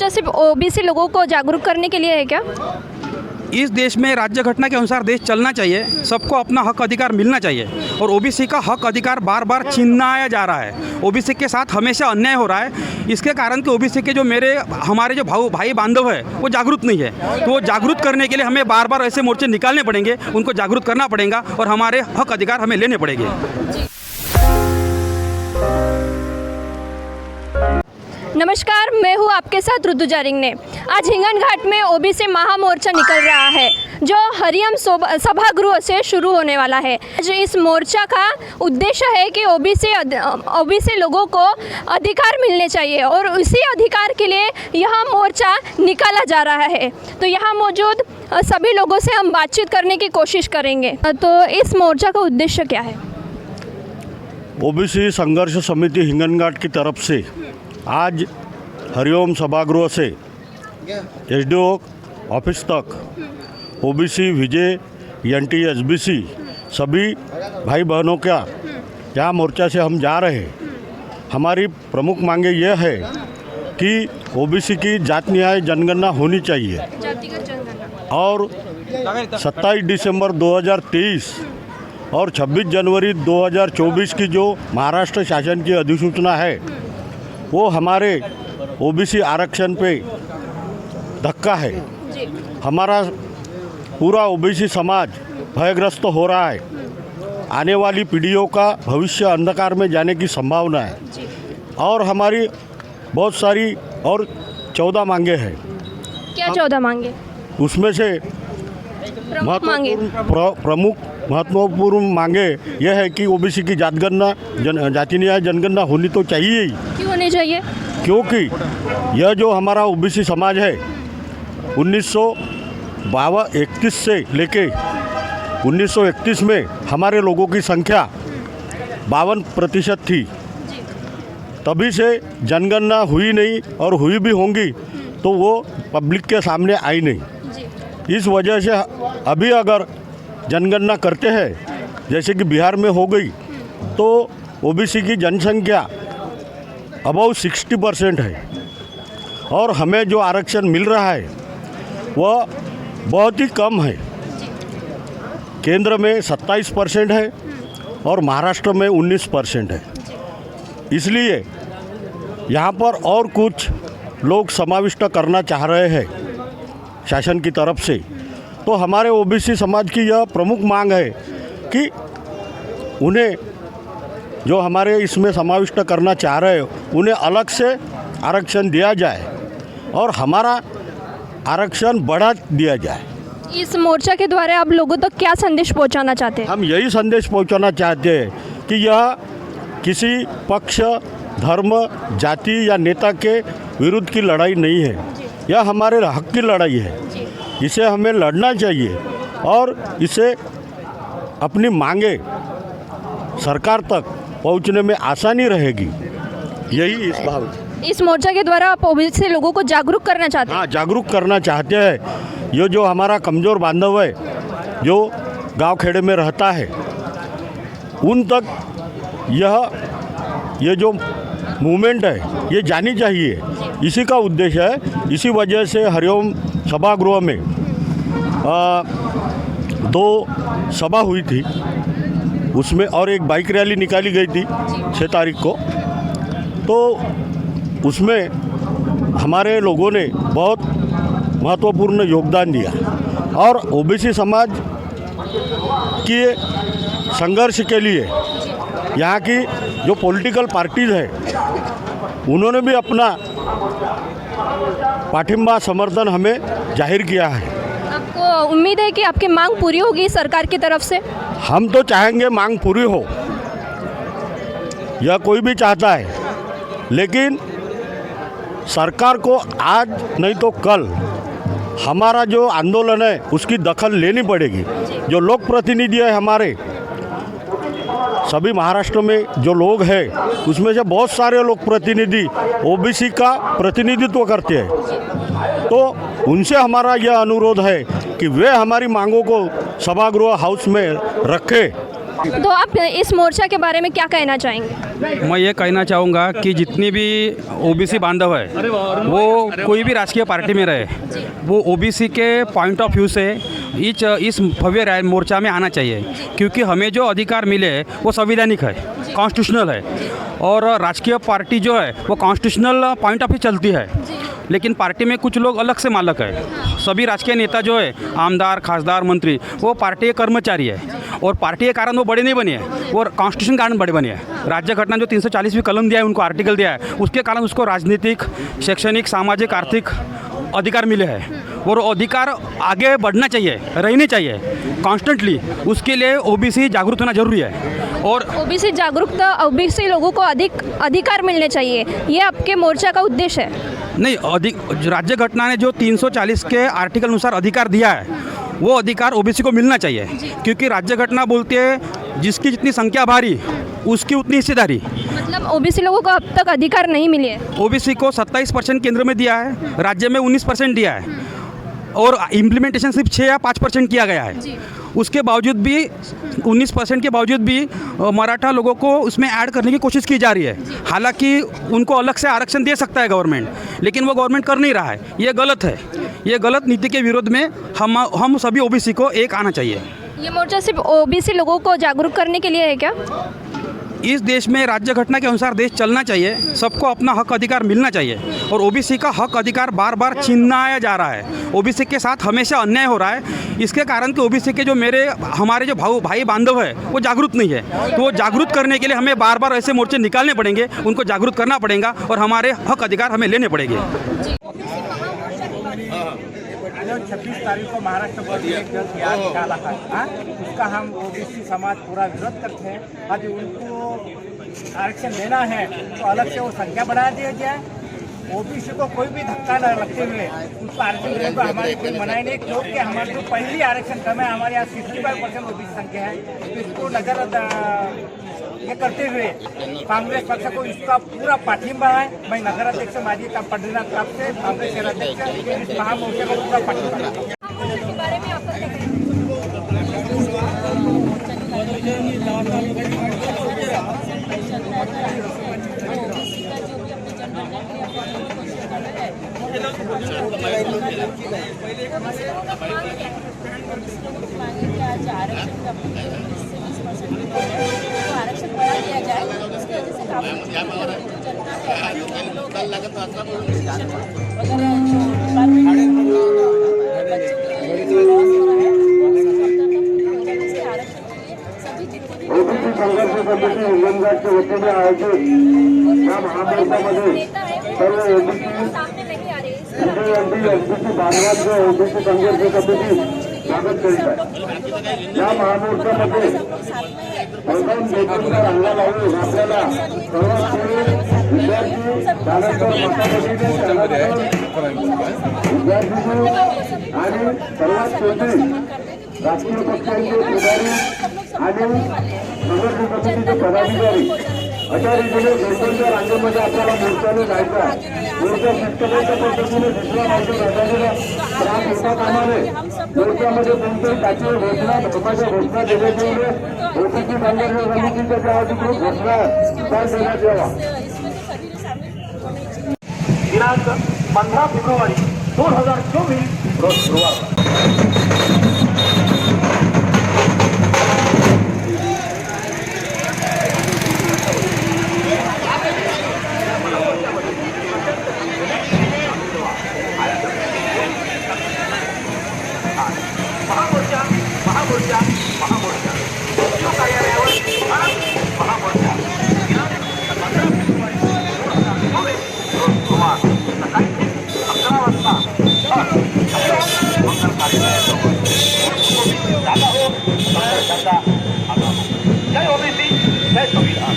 मोर्चा सिर्फ ओबीसी लोगों को जागरूक करने के लिए है क्या? इस देश में राज्य घटना के अनुसार देश चलना चाहिए, सबको अपना हक अधिकार मिलना चाहिए और ओबीसी का हक अधिकार बार बार छीनाया जा रहा है। ओबीसी के साथ हमेशा अन्याय हो रहा है। इसके कारण कि ओबीसी के जो हमारे जो भाई बांधव है वो जागरूक नहीं है, तो वो जागरूक करने के लिए हमें बार बार ऐसे मोर्चे निकालने पड़ेंगे, उनको जागरूक करना पड़ेगा और हमारे हक अधिकार हमें लेने पड़ेंगे। नमस्कार, मैं हूँ आपके साथ ऋतुजा रिंगने। आज हिंगन घाट में ओबीसी महामोर्चा निकल रहा है जो हरिओम सभागृह से शुरू होने वाला है। जो इस मोर्चा का उद्देश्य है कि ओबीसी लोगों को अधिकार मिलने चाहिए और उसी अधिकार के लिए यह मोर्चा निकाला जा रहा है। तो यहाँ मौजूद सभी लोगों से हम बातचीत करने की कोशिश करेंगे। तो इस मोर्चा का उद्देश्य क्या है? ओबीसी संघर्ष समिति हिंगन घाट की तरफ से आज हरिओम सभागृह से एसडीओ ऑफिस तक ओबीसी विजय एनटी एसबीसी सभी भाई बहनों का यहाँ मोर्चा से हम जा रहे हैं। हमारी प्रमुख मांगे यह है कि ओबीसी की जात न्याय जनगणना होनी चाहिए और 27 दिसंबर 2023 और 26 जनवरी 2024 की जो महाराष्ट्र शासन की अधिसूचना है वो हमारे ओबीसी आरक्षण पे धक्का है। हमारा पूरा ओबीसी समाज भयग्रस्त हो रहा है। आने वाली पीढ़ियों का भविष्य अंधकार में जाने की संभावना है और हमारी बहुत सारी और 14 मांगे हैं। क्या 14 मांगे? उसमें से महत्वपूर्ण मांगे यह है कि ओबीसी की जाति न्याय जनगणना होनी तो चाहिए ही। क्यों होनी चाहिए? क्योंकि यह जो हमारा ओबीसी समाज है 1931 से लेके 1931 में हमारे लोगों की संख्या 52% थी। तभी से जनगणना हुई नहीं और हुई भी होंगी तो वो पब्लिक के सामने आई नहीं। इस वजह से अभी अगर जनगणना करते हैं जैसे कि बिहार में हो गई तो ओबीसी की जनसंख्या अबाउ 60% है और हमें जो आरक्षण मिल रहा है वह बहुत ही कम है। केंद्र में 27% है और महाराष्ट्र में 19% है। इसलिए यहाँ पर और कुछ लोग समाविष्ट करना चाह रहे हैं शासन की तरफ से। तो हमारे ओबीसी समाज की यह प्रमुख मांग है कि उन्हें जो हमारे इसमें समाविष्ट करना चाह रहे हैं उन्हें अलग से आरक्षण दिया जाए और हमारा आरक्षण बढ़ा दिया जाए। इस मोर्चा के द्वारा आप लोगों तक क्या संदेश पहुंचाना चाहते हैं? हम यही संदेश पहुंचाना चाहते हैं कि यह किसी पक्ष, धर्म, जाति या नेता के विरुद्ध की लड़ाई नहीं है। यह हमारे हक की लड़ाई है। इसे हमें लड़ना चाहिए और इसे अपनी मांगे सरकार तक पहुंचने में आसानी रहेगी। यही इस भाव। इस मोर्चा के द्वारा आप ओबीसी लोगों को जागरूक करना चाहते हैं? हाँ, जागरूक करना चाहते हैं। ये जो हमारा कमज़ोर बांधव है जो गांव खेड़े में रहता है उन तक ये जो मूवमेंट है ये जानी चाहिए। इसी का उद्देश्य है। इसी वजह से हरिओम सभागृह में 2 सभा हुई थी उसमें और एक बाइक रैली निकाली गई थी 6 तारीख को। तो उसमें हमारे लोगों ने बहुत महत्वपूर्ण योगदान दिया और ओबीसी समाज के संघर्ष के लिए यहाँ की जो पॉलिटिकल पार्टीज़ है उन्होंने भी अपना पाठिंबा समर्थन हमें जाहिर किया है। आपको उम्मीद है कि आपकी मांग पूरी होगी सरकार की तरफ से? हम तो चाहेंगे मांग पूरी हो, यह कोई भी चाहता है, लेकिन सरकार को आज नहीं तो कल हमारा जो आंदोलन है उसकी दखल लेनी पड़ेगी। जो लोक प्रतिनिधि है हमारे सभी महाराष्ट्र में जो लोग हैं उसमें से बहुत सारे लोक प्रतिनिधि ओबीसी का प्रतिनिधित्व करते हैं। तो उनसे हमारा यह अनुरोध है कि वे हमारी मांगों को सभागृह हाउस में रखें तो आप इस मोर्चा के बारे में क्या कहना चाहेंगे? मैं ये कहना चाहूँगा कि जितनी भी ओबीसी बांधव है वो कोई भी राजकीय पार्टी में रहे, वो ओबीसी के पॉइंट ऑफ व्यू से इस भव्य मोर्चा में आना चाहिए, क्योंकि हमें जो अधिकार मिले वो संवैधानिक है, कॉन्स्टिट्यूशनल है, और राजकीय पार्टी जो है वो कॉन्स्टिट्यूशनल पॉइंट ऑफ व्यू चलती है, लेकिन पार्टी में कुछ लोग अलग से मालक है। सभी राजकीय नेता जो है, आमदार, खासदार, मंत्री, वो पार्टी के कर्मचारी है, और पार्टी के कारण वो बड़े नहीं बने हैं, वो कॉन्स्टिट्यूशन के कारण बड़े बने हैं। राज्य घटना जो 340वीं कलम दिया है, उनको आर्टिकल दिया है, उसके कारण उसको राजनीतिक, शैक्षणिक, सामाजिक, आर्थिक अधिकार मिले हैं, और अधिकार आगे बढ़ना चाहिए, रहने चाहिए कॉन्स्टेंटली। उसके लिए ओबीसी जागरूक होना जरूरी है, और ओबीसी जागरूकता, ओबीसी लोगों को अधिक अधिकार मिलने चाहिए, ये आपके मोर्चा का उद्देश्य है? नहीं, राज्य घटना ने जो 340 के आर्टिकल अनुसार अधिकार दिया है, वो अधिकार ओबीसी को मिलना चाहिए, क्योंकि राज्य घटना बोलती है जिसकी जितनी संख्या भारी उसकी उतनी हिस्सेदारी। मतलब ओबीसी लोगों को अब तक अधिकार नहीं मिले हैं? ओबीसी को 27% केंद्र में दिया है, राज्य में 19% दिया है, और इम्प्लीमेंटेशन सिर्फ 6 या 5% किया गया है। उसके बावजूद भी 19% के बावजूद भी मराठा लोगों को उसमें ऐड करने की कोशिश की जा रही है। हालांकि उनको अलग से आरक्षण दे सकता है गवर्नमेंट, लेकिन वो गवर्नमेंट कर नहीं रहा है। ये गलत है, ये गलत नीति के विरोध में हम सभी ओबीसी को एक आना चाहिए। ये मोर्चा सिर्फ ओबीसी लोगों को जागरूक करने के लिए है क्या? इस देश में राज्य घटना के अनुसार देश चलना चाहिए, सबको अपना हक अधिकार मिलना चाहिए, और ओबीसी का हक अधिकार बार बार छीनाया जा रहा है। ओबीसी के साथ हमेशा अन्याय हो रहा है, इसके कारण कि ओबीसी के जो हमारे जो भाई बांधव है वो जागरूक नहीं है। तो वो जागरूक करने के लिए हमें बार बार ऐसे मोर्चे निकालने पड़ेंगे, उनको जागरूक करना पड़ेगा, और हमारे हक अधिकार हमें लेने पड़ेंगे। जो 26 तारीख को महाराष्ट्र बोर्ड ने एक जल्द याद निकाला है, उसका हम ओबीसी समाज पूरा विरोध करते हैं। यदि उनको आरक्षण देना है तो अलग से वो संख्या बढ़ा दिया जाए, ओबीसी को कोई भी धक्का न लगते हुए उसको आरक्षण देने को हमारी कोई मनाही नहीं, क्योंकि हमारे जो पहली आरक्षण कम है, हमारे यहाँ 65% ओबीसी संख्या है, तो इसको नजर ये करते हुए कांग्रेस पक्ष को इसका पूरा पाठिंबा है। मैं नगर अध्यक्ष माजी का पटना क्लब से कांग्रेस शहराध्यक्ष इस महामोर्चा को पूरा पाठिंबा है। आरक्षण बढ़ा दिया जाए, इसकी वजह से काफी जनता है कल संघर्ष समिती हिंगणघाटच्या वतीने आयोजित या महामोर्चामध्ये सर्व ओबीसी बांधवांचे ओबीसी संघर्ष समिती स्वागत करीत आहे। या महामोर्चामध्ये प्रथम नेतृत्वावर हल्ला लावून आपल्याला सर्वात पूर्वी विद्यार्थी, त्यानंतर विद्यार्थी आणि सर्वात शेवटी राजकीय पक्षांचे पुढारी आणि नगर समितीचे पदाधिकारी अशा रीतीने वेगवेगळ्या राज्यांमध्ये आपल्याला मोर्चाने जायचा आहे। मोर्चा शिस्तबद्ध पद्धतीने दुसऱ्या राज्य राज्याला त्रास होता कामा नये। मोर्चामध्ये कोणत्याही त्याची घोषणा धर्माच्या घोषणा देण्यात येऊ नये। ओबीसी संघर्ष समितीच्या त्या अधिकृत घोषणा देण्यात यावा। दिनांक 15 फेब्रुवारी 2024 रोज सुरुवात। महामोर्चा जो कार्यालयावर महामोर्चा सकाळी 11 वाजता मंगल कार्यालयाजवळ जागा हो, जय ओबीसी, जय संविधान।